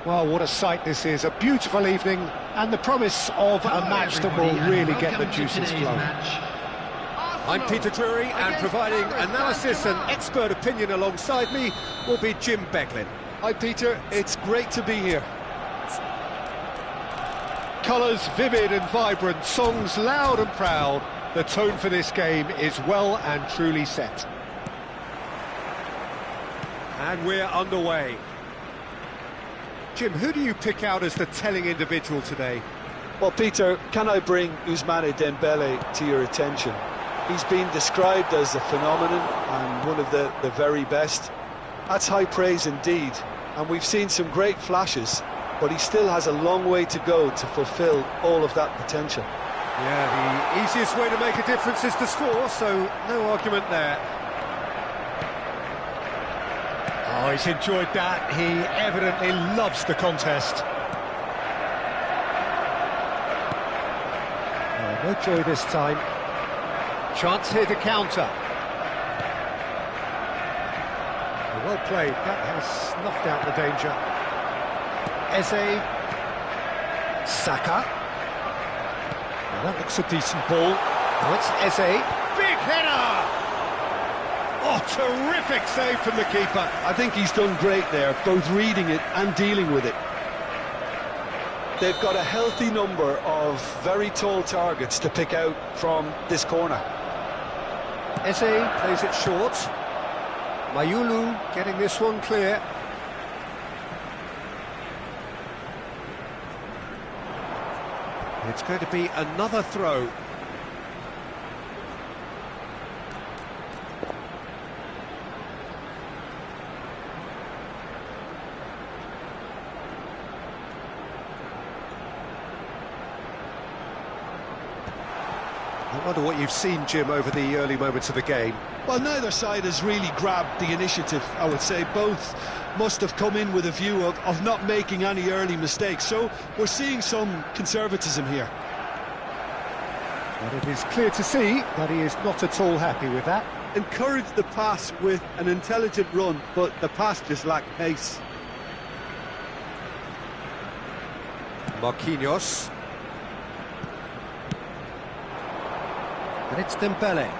Well, what a sight this is. A beautiful evening and the promise of a match that will really get the juices flowing. I'm Peter Drury, and providing analysis and expert opinion alongside me will be Jim Becklin. Hi Peter, it's great to be here. Colours vivid and vibrant, songs loud and proud. The tone for this game is well and truly set. And we're underway. Jim, who do you pick out as the telling individual today? Well, Peter, can I bring Ousmane Dembele to your attention? He's been described as a phenomenon and one of the very best. That's high praise indeed, and we've seen some great flashes, but he still has a long way to go to fulfil all of that potential. Yeah, the easiest way to make a difference is to score, so no argument there. Oh, he's enjoyed that. He evidently loves the contest. Oh, no joy this time. Chance here to counter. Oh, well played. That has snuffed out the danger. Eze. Saka. Well, that looks a decent ball. Now it's Eze. Big header! Oh, terrific save from the keeper. I think he's done great there, both reading it and dealing with it. They've got a healthy number of very tall targets to pick out from this corner. Eze plays it short. Mayulu getting this one clear. It's going to be another throw. I wonder what you've seen, Jim, over the early moments of the game. Well, neither side has really grabbed the initiative, I would say. Both must have come in with a view of not making any early mistakes, so we're seeing some conservatism here. But it is clear to see that he is not at all happy with that. Encouraged the pass with an intelligent run, but the pass just lacked pace. Marquinhos. And it's Dembele.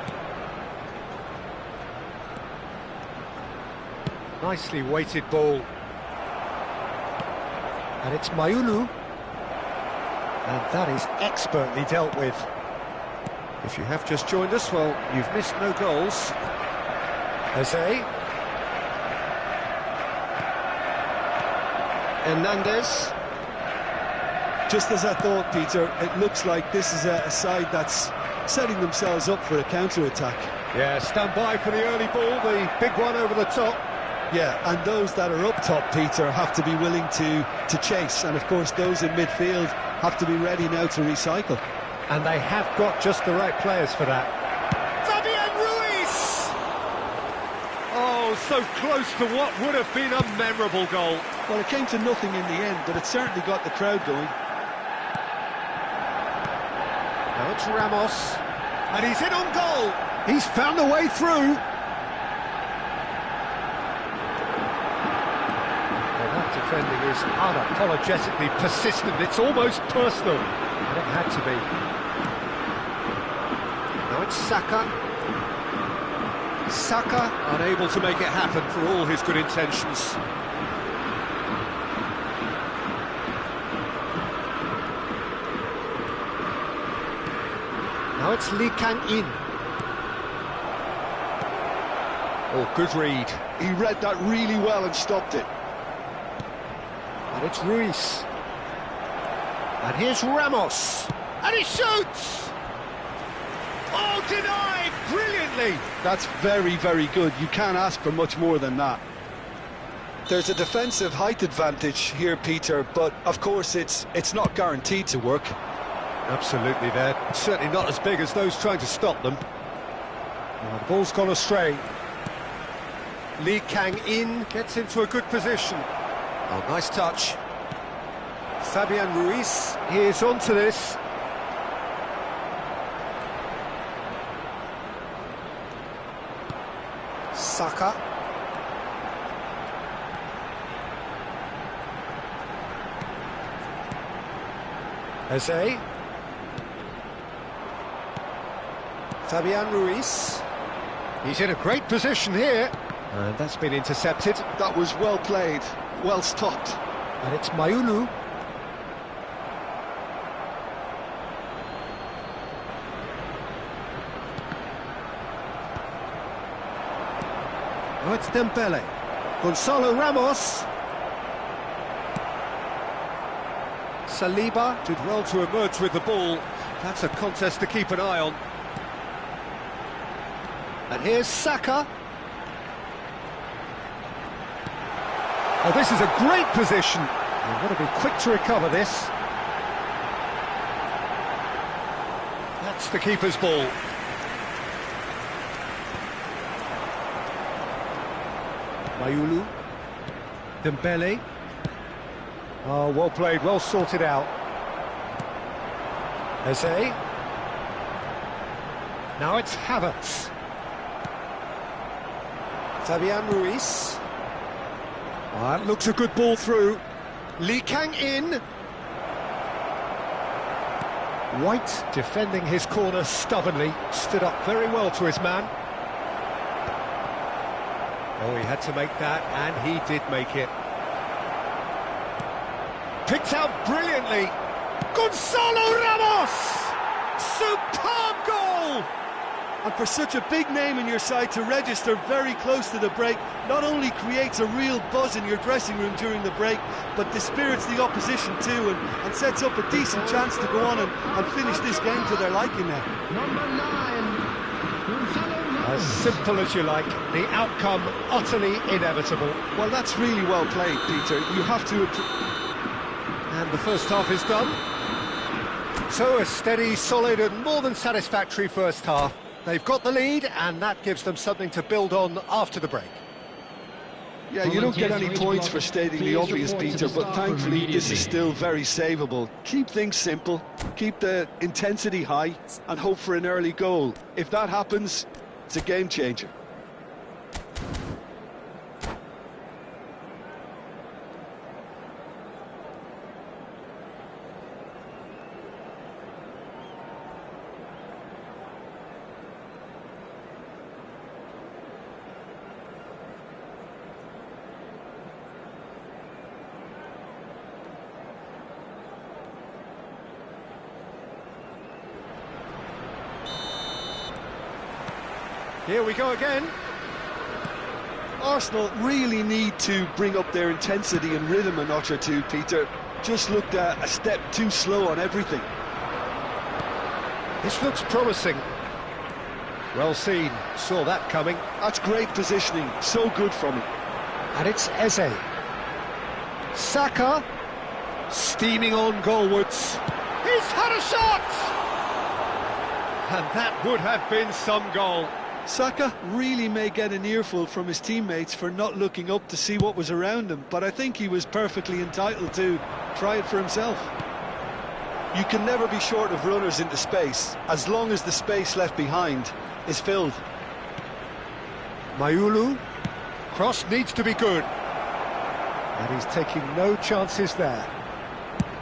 Nicely weighted ball. And it's Mayulu. And that is expertly dealt with. If you have just joined us, well, you've missed no goals. Eze. Hernandez. Just as I thought, Peter, it looks like this is a side that's setting themselves up for a counter-attack. Yeah, stand by for the early ball, the big one over the top. Yeah, and those that are up top, Peter, have to be willing to chase, and of course those in midfield have to be ready now to recycle. And they have got just the right players for that. Fabian Ruiz! Oh, so close to what would have been a memorable goal. Well, it came to nothing in the end, but it certainly got the crowd going. Now it's Ramos, and he's in on goal. He's found a way through. Well, that defending is unapologetically persistent. It's almost personal, and it had to be. Now it's Saka. Saka unable to make it happen for all his good intentions. Now it's Lee Kang-in. Oh, good read. He read that really well and stopped it. And it's Ruiz. And here's Ramos. And he shoots! Oh, denied brilliantly! That's very, very good. You can't ask for much more than that. There's a defensive height advantage here, Peter, but of course it's not guaranteed to work. Absolutely, they're certainly not as big as those trying to stop them. Well, the ball's gone astray. Lee Kang-in gets into a good position. Oh, nice touch. Fabian Ruiz, he is onto this. Saka. Eze. Fabian Ruiz. He's in a great position here. And that's been intercepted. That was well played, well stopped. And it's Mayulu. Now it's Dembele. Gonzalo Ramos. Saliba Did well to emerge with the ball. That's a contest to keep an eye on. And here's Saka. Oh, this is a great position. You've got to be quick to recover this. That's the keeper's ball. Mayulu. Dembele. Oh, well played, well sorted out. Eze. Now it's Havertz. Fabian Ruiz. That looks a good ball through. Lee Kang in. White defending his corner stubbornly. Stood up very well to his man. Oh, he had to make that, and he did make it. Picked out brilliantly. Gonzalo Ramos! Superb goal! And for such a big name in your side to register very close to the break, not only creates a real buzz in your dressing room during the break, but dispirits the opposition too, and sets up a decent chance to go on and finish this game to their liking now. Number 9, As simple as you like, the outcome utterly inevitable. Well, that's really well played, Peter. You have to... And the first half is done. So a steady, solid and more than satisfactory first half. They've got the lead and that gives them something to build on after the break. Yeah, you don't get any points for stating the obvious, Peter, but thankfully this is still very savable. Keep things simple, keep the intensity high and hope for an early goal. If that happens, it's a game changer. Here we go again. Arsenal really need to bring up their intensity and rhythm a notch or two, Peter. Just looked a step too slow on everything. This looks promising. Well seen, saw that coming. That's great positioning, so good from him. And it's Eze. Saka, steaming on goalwards. He's had a shot! And that would have been some goal. Saka really may get an earful from his teammates for not looking up to see what was around him, but I think he was perfectly entitled to try it for himself. You can never be short of runners into space, as long as the space left behind is filled. Mayulu, cross needs to be good. And he's taking no chances there.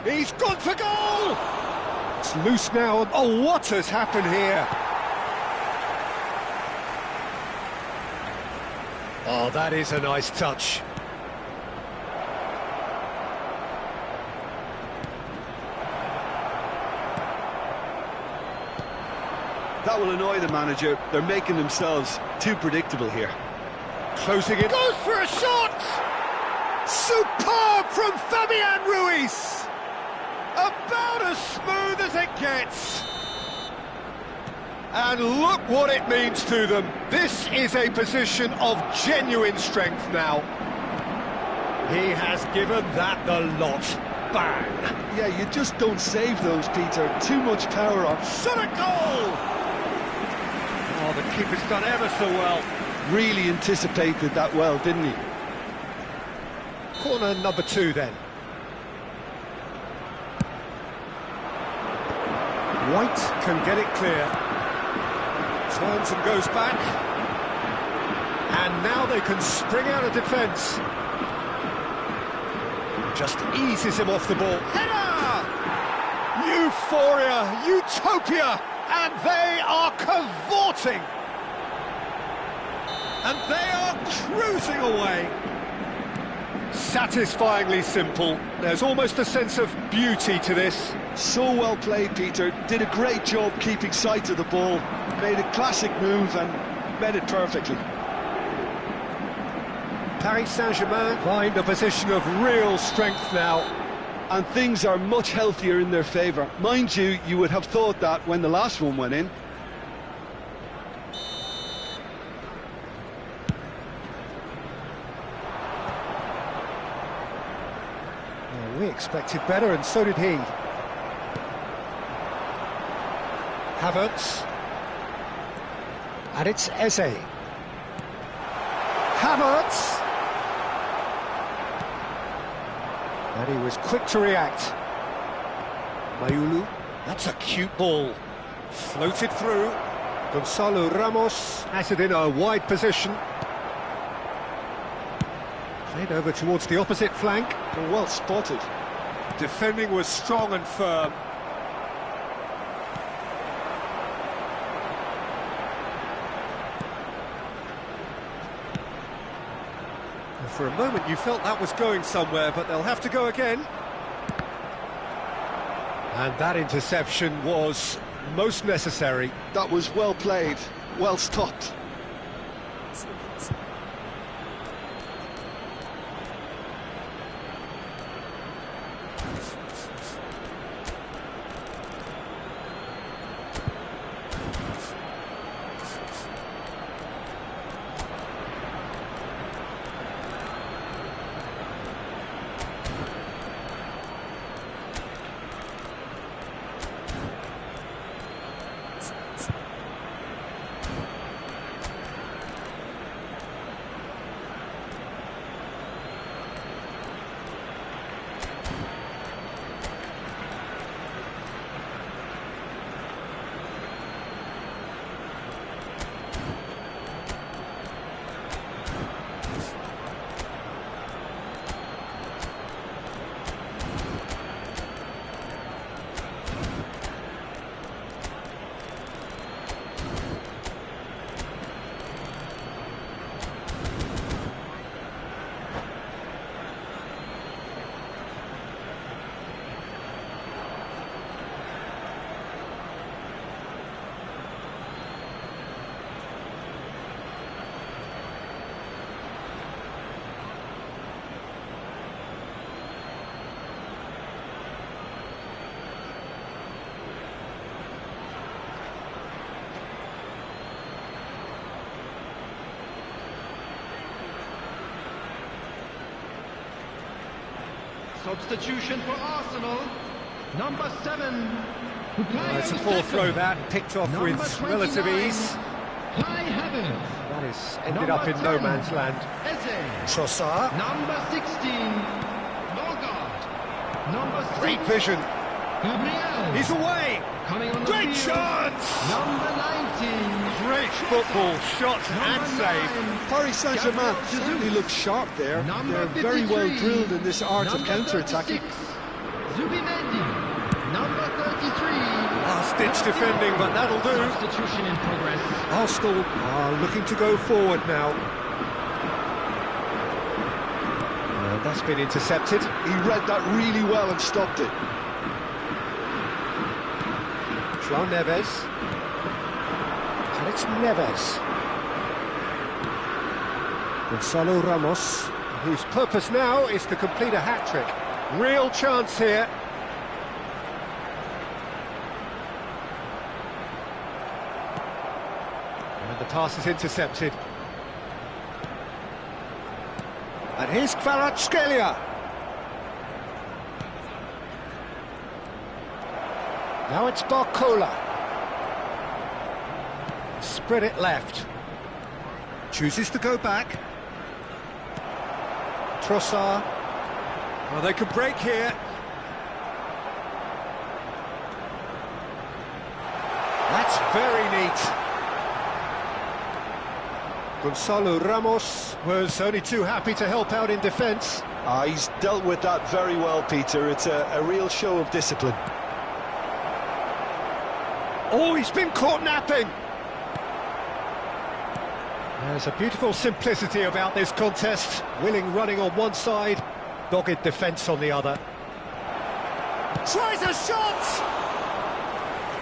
He's gone for goal! It's loose now. Oh, what has happened here? Oh, that is a nice touch. That will annoy the manager. They're making themselves too predictable here. Closing it. Goes for a shot! Superb from Fabian Ruiz! About as smooth as it gets. And look what it means to them. This is a position of genuine strength now. He has given that the lot. Bang! Yeah, you just don't save those, Peter. Too much power on. Shot a goal! Oh, the keeper's done ever so well. Really anticipated that well, didn't he? Corner number 2 then. White can get it clear. Turns and goes back. And now they can spring out of defence. Just eases him off the ball. Header! Euphoria, utopia, and they are cavorting. And they are cruising away. Satisfyingly simple. There's almost a sense of beauty to this. So well played, Peter. Did a great job keeping sight of the ball. Made a classic move and met it perfectly. Paris Saint-Germain find a position of real strength now. And things are much healthier in their favour. Mind you, you would have thought that when the last one went in. We expected better, and so did he. Havertz. And it's Eze. Havertz! And he was quick to react. Mayulu. That's a cute ball. Floated through. Gonzalo Ramos has it in a wide position. Played over towards the opposite flank. Well spotted. Defending was strong and firm. And for a moment you felt that was going somewhere, but they'll have to go again. And that interception was most necessary. That was well played, well stopped. Substitution for Arsenal, number 7. It's a poor throw that, picked off with relative ease. That is ended up in no man's land. Trossard. Number 16, Norgard. Number 6, Great vision. Gabriel. He's away. Coming on the Great field. chance. Number 19. Great football, shot and save. Paris Saint-Germain certainly looks sharp there. They're very well drilled in this art of counter-attacking. Zubimendi. Number 33. Last-ditch defending, but that'll do. Substitution in progress. Arsenal are looking to go forward now. And that's been intercepted. He read that really well and stopped it. João Neves. And it's Neves. Gonzalo Ramos, Whose purpose now is to complete a hat-trick. Real chance here. And the pass is intercepted. And here's Kvaratskhelia. now it's Barcola. Spread it left. Chooses to go back. Trossard. Well, they can break here. That's very neat. Gonzalo Ramos was only too happy to help out in defence. He's dealt with that very well, Peter. It's a real show of discipline. Oh, he's been caught napping! There's a beautiful simplicity about this contest. Willing running on one side, dogged defence on the other. Tries a shot!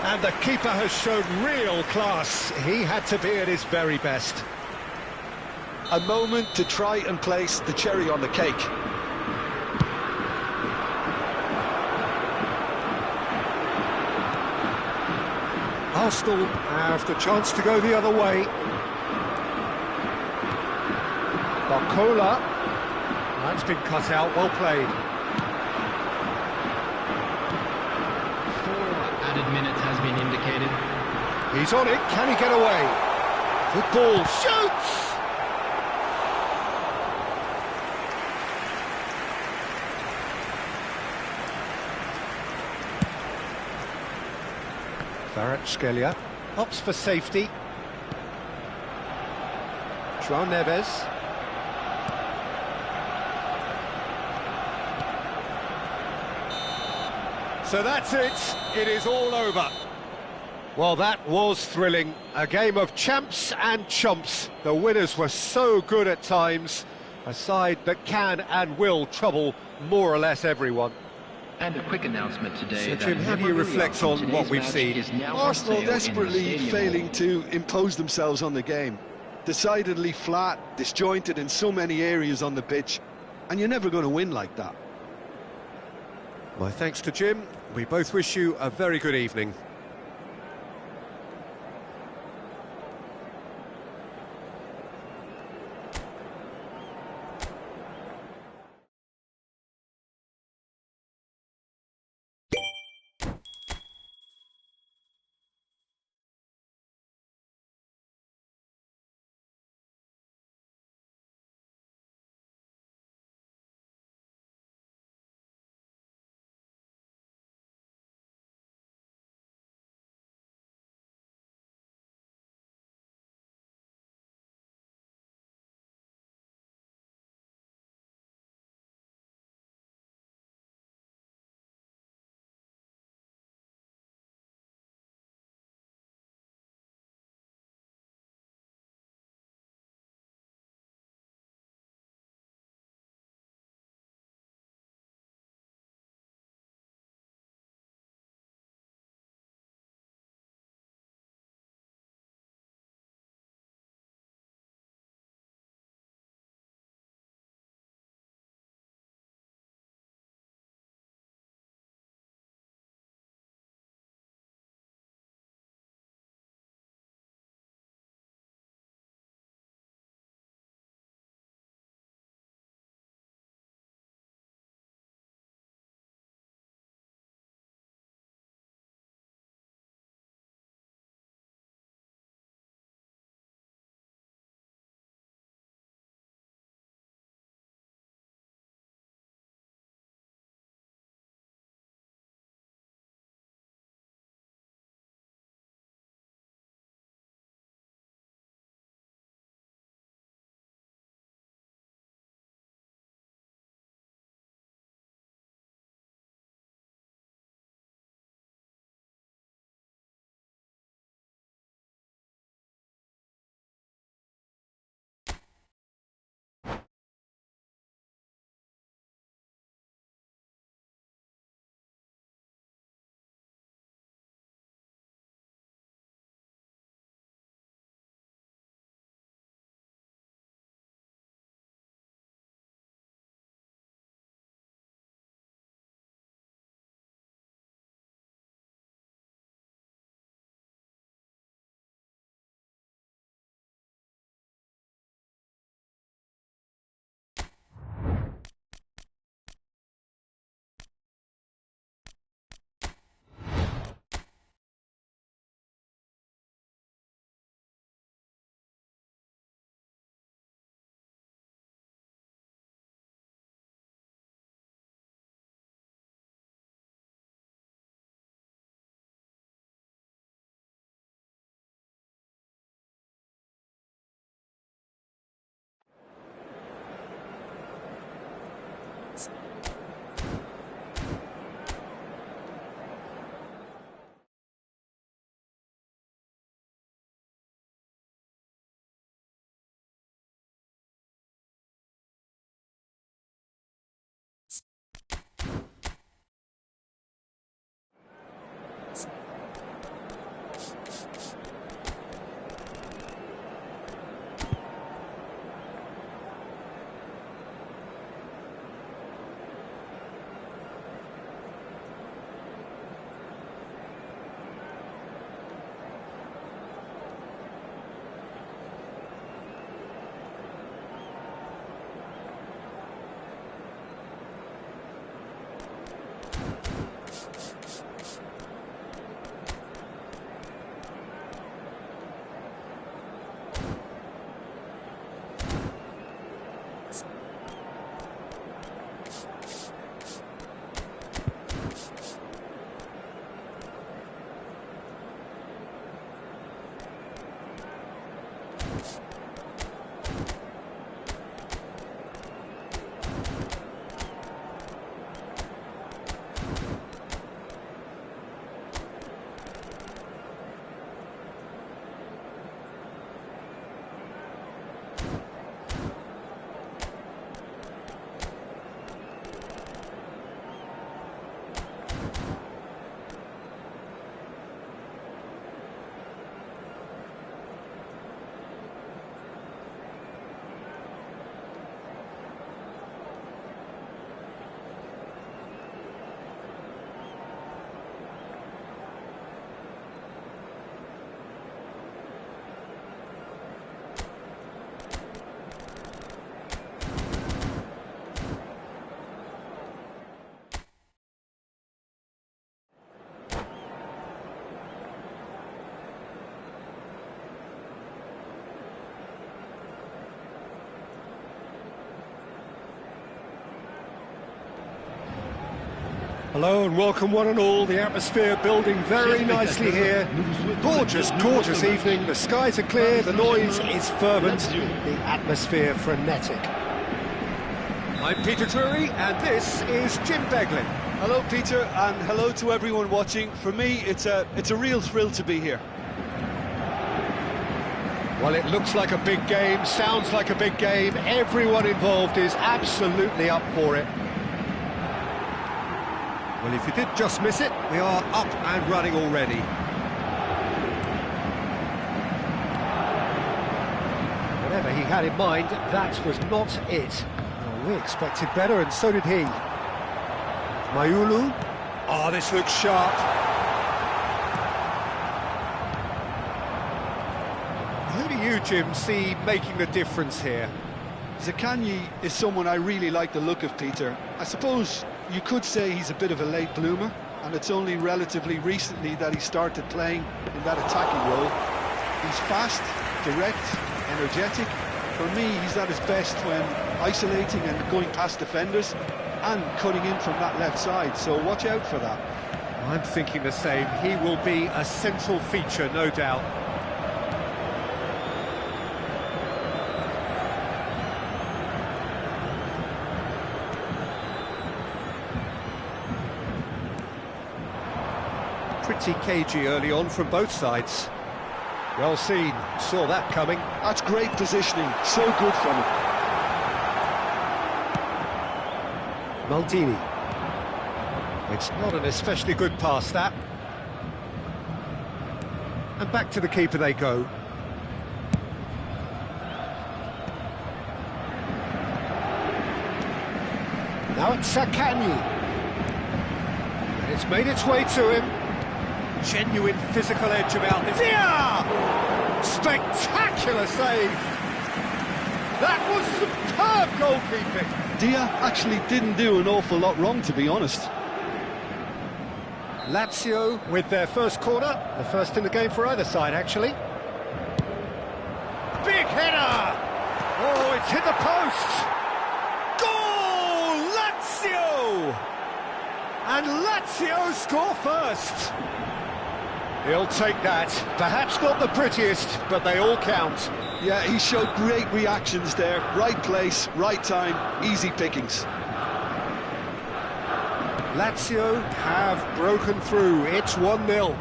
And the keeper has shown real class. He had to be at his very best. A moment to try and place the cherry on the cake. Arsenal have the chance to go the other way. Barcola. That's been cut out, well played. 4 added minutes has been indicated. He's on it, can he get away? Good ball, shoots! Kvaratskhelia opts for safety. João Neves. So that's it. It is all over. Well, that was thrilling. A game of champs and chumps. The winners were so good at times. A side that can and will trouble more or less everyone. And a quick announcement today. So, Jim, how do you reflect on what we've seen? Arsenal desperately failing to impose themselves on the game. Decidedly flat, disjointed in so many areas on the pitch, and you're never going to win like that. My thanks to Jim. We both wish you a very good evening. Hello and welcome one and all. The atmosphere building very nicely here. Gorgeous, gorgeous evening. The skies are clear, the noise is fervent, the atmosphere frenetic. I'm Peter Drury and this is Jim Beglin. Hello, Peter, and hello to everyone watching. For me, it's a real thrill to be here. Well, it looks like a big game, sounds like a big game. Everyone involved is absolutely up for it. Well, if you did just miss it, we are up and running already. Whatever he had in mind, that was not it. Well, we expected better, and so did he. Mayulu. Oh, this looks sharp. Who do you, Jim, see making the difference here? Zaccagni is someone I really like the look of, Peter. I suppose you could say he's a bit of a late bloomer, and it's only relatively recently that he started playing in that attacking role. He's fast, direct, energetic. For me, he's at his best when isolating and going past defenders and cutting in from that left side, so watch out for that. I'm thinking the same. He will be a central feature, no doubt. Pretty cagey early on from both sides. Well seen, saw that coming. That's great positioning, so good from him. Maldini. It's not an especially good pass, that. And back to the keeper they go. Now it's Zaccagni. And it's made its way to him. Genuine physical edge about this. Yeah! Spectacular save! That was superb goalkeeping! Dia actually didn't do an awful lot wrong, to be honest. Lazio with their first corner, the first in the game for either side, actually. Big header! Oh, it's hit the post! Goal! Lazio! And Lazio score first! He'll take that. Perhaps not the prettiest, but they all count. Yeah, he showed great reactions there. Right place, right time, easy pickings. Lazio have broken through. It's 1-0.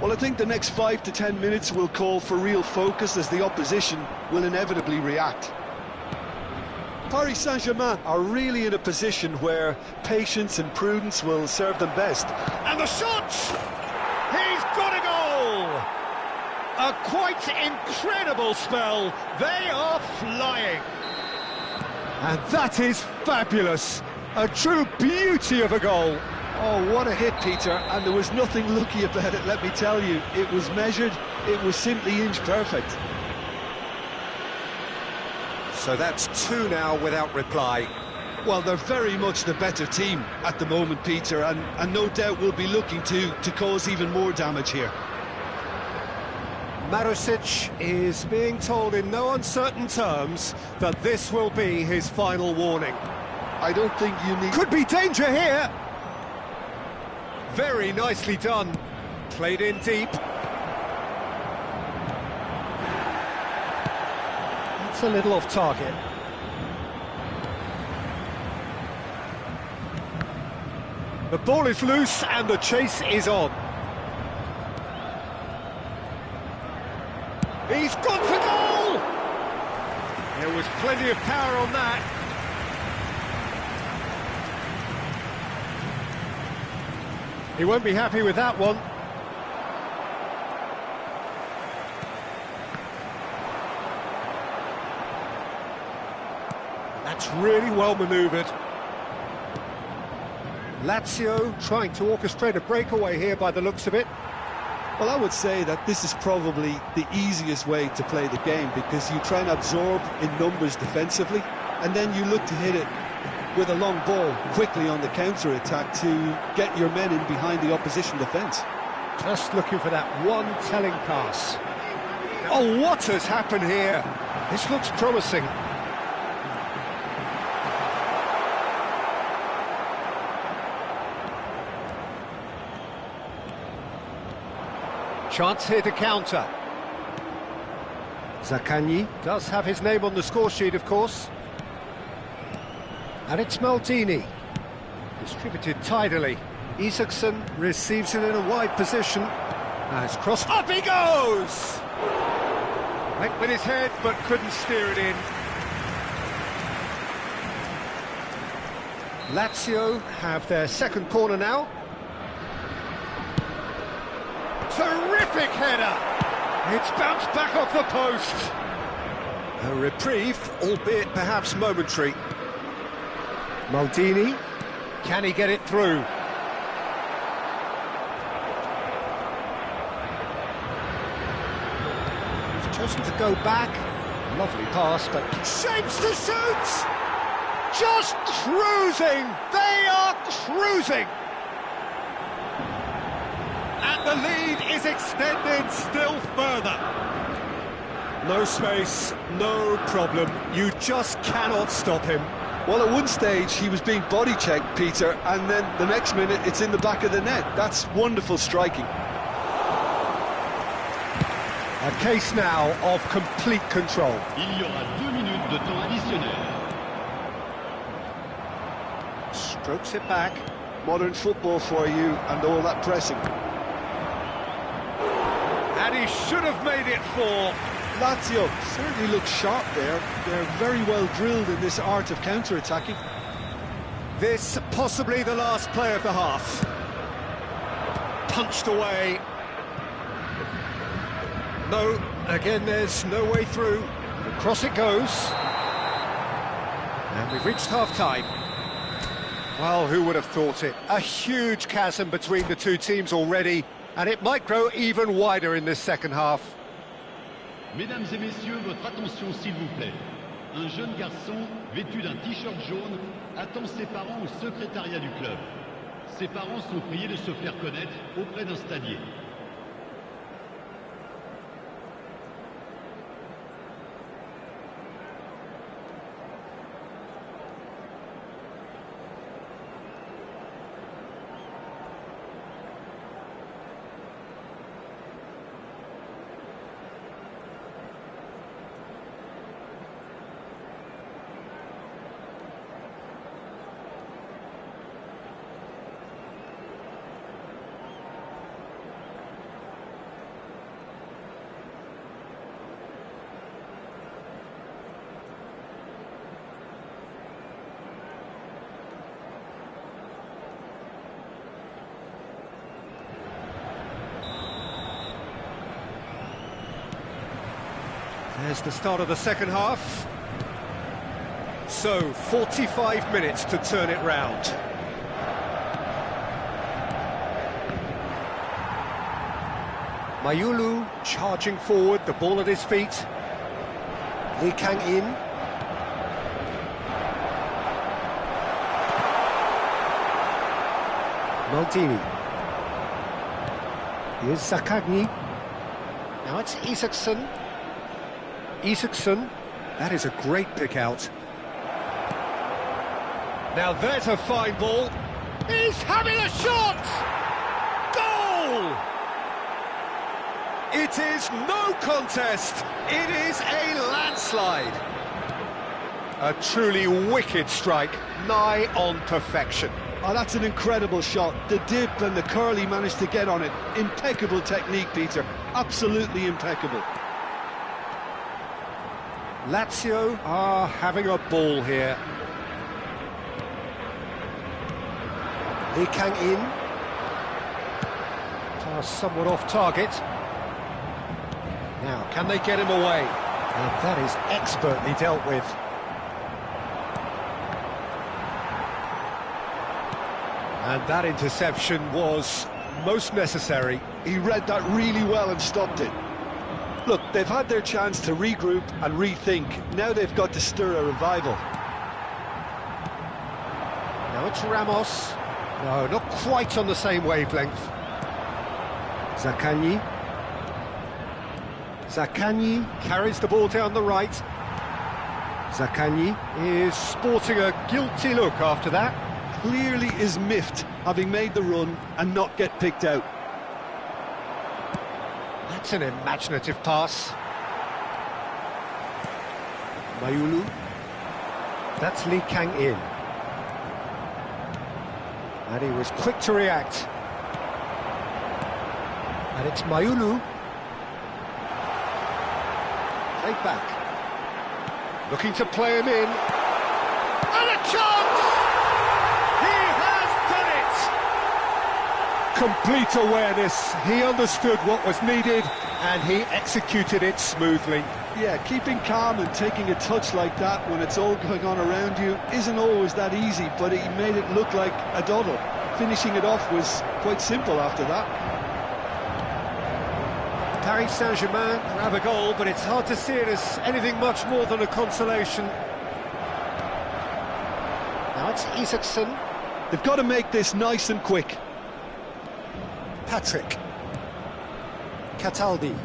Well, I think the next 5 to 10 minutes will call for real focus as the opposition will inevitably react. Paris Saint-Germain are really in a position where patience and prudence will serve them best. And the shot! He's got a goal! A quite incredible spell. They are flying. And that is fabulous. A true beauty of a goal. Oh, what a hit, Peter, and there was nothing lucky about it, let me tell you. It was measured, it was simply inch perfect. So that's 2 now without reply. Well, they're very much the better team at the moment, Peter, and no doubt will be looking to cause even more damage here. Marusic is being told in no uncertain terms that this will be his final warning. I don't think you need... Could be danger here! Very nicely done. Played in deep. It's a little off target. The ball is loose and the chase is on. He's gone for goal! There was plenty of power on that. He won't be happy with that one. That's really well manoeuvred. Lazio trying to orchestrate a breakaway here by the looks of it. Well, I would say that this is probably the easiest way to play the game because you try and absorb in numbers defensively and then you look to hit it with a long ball quickly on the counter-attack to get your men in behind the opposition defence. Just looking for that one telling pass. Oh, what has happened here? This looks promising. Chance here to counter. Zaccagni does have his name on the score sheet, of course. And it's Maldini. Distributed tidily. Isaacson receives it in a wide position. As crossed. Up he goes! Went with his head, but couldn't steer it in. Lazio have their second corner now. Terrific header! It's bounced back off the post. A reprieve, albeit perhaps momentary. Maldini, can he get it through? He's chosen to go back. Lovely pass, but shapes to shoot! Just cruising! They are cruising! And the lead is extended still further. No space, no problem. You just cannot stop him. Well, at one stage he was being body checked, Peter, and then the next minute it's in the back of the net. That's wonderful striking. A case now of complete control. Il y aura 2 minutes de temps additionnel. Strokes it back. Modern football for you and all that pressing. And he should have made it 4. Lazio certainly look sharp there. They're very well drilled in this art of counter-attacking. This possibly the last play of the half. Punched away. No, again there's no way through. Across it goes. And we've reached half-time. Well, who would have thought it? A huge chasm between the two teams already, and it might grow even wider in this second half. Mesdames et messieurs, votre attention s'il vous plaît. Un jeune garçon vêtu d'un t-shirt jaune attend ses parents au secrétariat du club. Ses parents sont priés de se faire connaître auprès d'un stadier. There's the start of the second half. So, 45 minutes to turn it round. Mayulu charging forward, the ball at his feet. Lee Kang-in. Maldini. Here's Zaccagni. Now it's Isaacson. Isaacson, that is a great pick out. Now there's a fine ball. He's having a shot! Goal! It is no contest. It is a landslide. A truly wicked strike, nigh on perfection. Oh, that's an incredible shot. The dip and the curl he managed to get on it. Impeccable technique, Peter. Absolutely impeccable. Lazio are having a ball here. Lee Kang-in. Pass somewhat off target. Now, can they get him away? And that is expertly dealt with. And that interception was most necessary. He read that really well and stopped it. Look, they've had their chance to regroup and rethink. Now they've got to stir a revival. Now it's Ramos. No, not quite on the same wavelength. Zaccagni. Zaccagni carries the ball down the right. Zaccagni is sporting a guilty look after that. Clearly is miffed, having made the run and not get picked out. That's an imaginative pass. Mayulu. That's Lee Kang-in. And he was quick to react. And it's Mayulu. Played back. Looking to play him in. And a chance! He has done it! Complete awareness. He understood what was needed and he executed it smoothly. Yeah, keeping calm and taking a touch like that when it's all going on around you isn't always that easy, but he made it look like a doddle. Finishing it off was quite simple after that. Paris Saint-Germain grab a goal, but it's hard to see it as anything much more than a consolation. Now it's Isaacson. They've got to make this nice and quick. Patrick. Cataldi.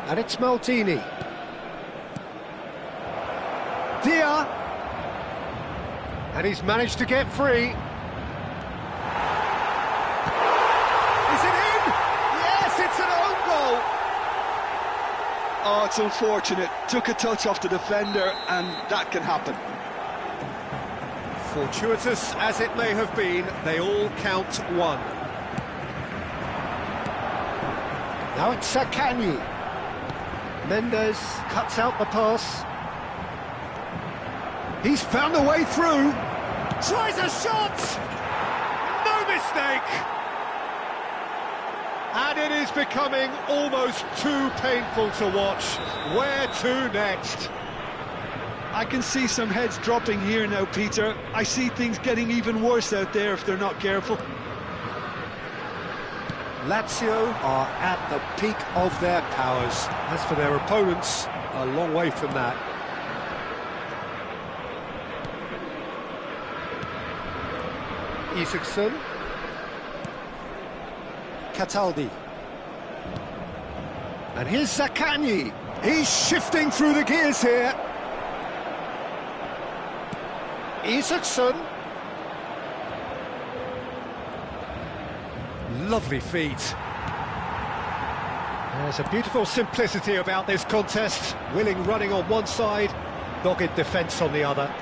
And it's Maldini. Dia. And he's managed to get free. Is it in? Yes, it's an own goal. Oh, it's unfortunate. Took a touch off the defender, and that can happen. Fortuitous as it may have been, they all count one. Now it's Sakani. Mendes cuts out the pass. He's found a way through. Tries a shot! No mistake! And it is becoming almost too painful to watch. Where to next? I can see some heads dropping here now, Peter. I see things getting even worse out there if they're not careful. Lazio are at the peak of their powers. As for their opponents, a long way from that. Isaacson. Cataldi. And here's Zaccagni. He's shifting through the gears here. Isaacson. Lovely feet. There's a beautiful simplicity about this contest. Willing running on one side, dogged defence on the other.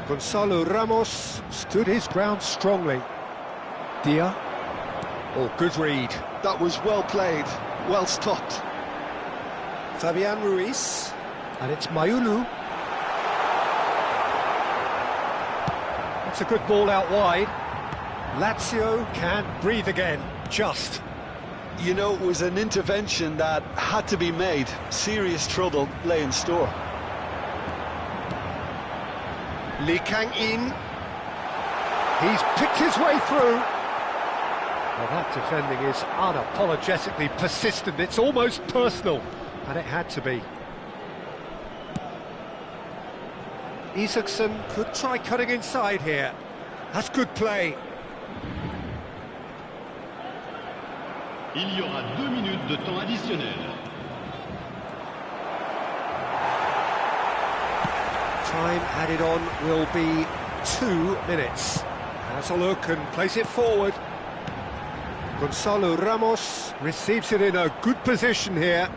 Gonzalo Ramos stood his ground strongly. Dia. Oh, good read. That was well played, well stopped. Fabian Ruiz. And it's Mayulu. That's a good ball out wide. Lazio can't breathe again, just. You know, it was an intervention that had to be made. Serious trouble lay in store. Lee Kang-in. He's picked his way through. Well, that defending is unapologetically persistent. It's almost personal, and it had to be. Isaacson could try cutting inside here. That's good play. Il y aura 2 minutes de temps additionnel. Time added on will be 2 minutes. Has a look and plays it forward. Gonzalo Ramos receives it in a good position here.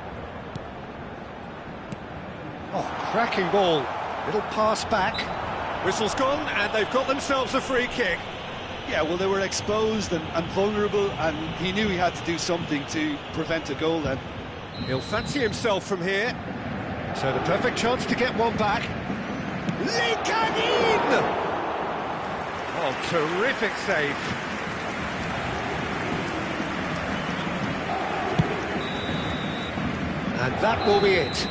Oh, cracking ball. Little pass back. Whistle's gone and they've got themselves a free kick. Yeah, well, they were exposed and vulnerable, and he knew he had to do something to prevent a goal then. He'll fancy himself from here. So the perfect chance to get one back. Lee Kang-in! Oh, terrific save. And that will be it.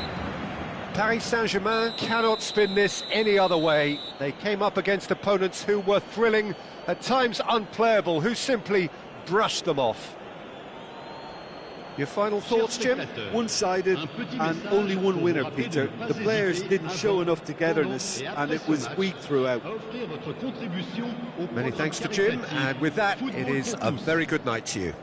Paris Saint-Germain cannot spin this any other way. They came up against opponents who were thrilling, at times unplayable, who simply brushed them off. Your final thoughts, Jim? One-sided and only one winner, Peter. The players didn't show enough togetherness and it was weak throughout. Many thanks to Jim, and with that, it is a very good night to you.